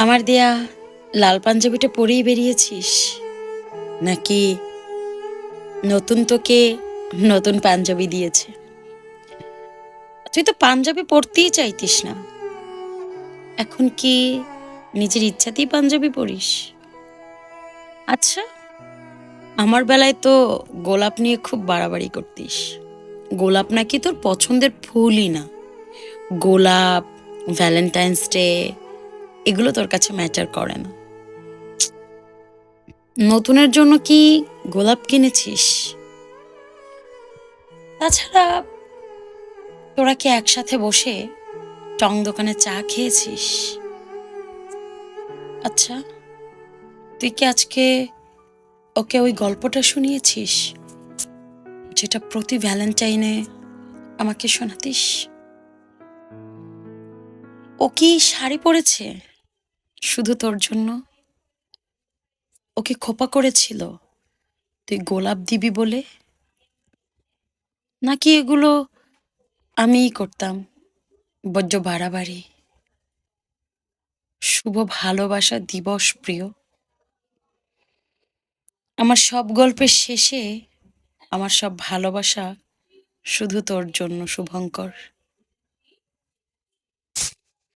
আমার দেয়া লাল পাঞ্জাবিটা পরেই বেরিয়েছিস, নাকি নতুন তোকে নতুন পাঞ্জাবি দিয়েছে? তুই তো পাঞ্জাবি পরতেই চাইতিস না, এখন কি নিজের ইচ্ছাতেই পাঞ্জাবি পরিস? আচ্ছা, আমার বেলায় তো গোলাপ নিয়ে খুব বাড়াবাড়ি করতিস। গোলাপ নাকি তোর পছন্দের ফুলই না। গোলাপ, ভ্যালেন্টাইন্স ডে এগুলো তোর কাছে ম্যাটার করে না। নতুনের জন্য কি গোলাপ কিনেছিস? তাছাড়া তোরা কি একসাথে বসে টং দোকানে চা খেয়েছিস? আচ্ছা, তুই কি আজকে ওকে ওই গল্পটা শুনিয়েছিস যেটা প্রতি ভ্যালেন্টাইনে আমাকে শোনাতিস? ও কি শাড়ি পরেছে শুধু তোর জন্য? ওকে খোপা করেছিল তুই গোলাপ দিবি বলে? নাকি এগুলো আমিই করতাম বড্ড বাড়াবাড়ি? শুভ ভালোবাসা দিবস প্রিয়। আমার সব গল্পের শেষে আমার সব ভালোবাসা শুধু তোর জন্য শুভঙ্কর।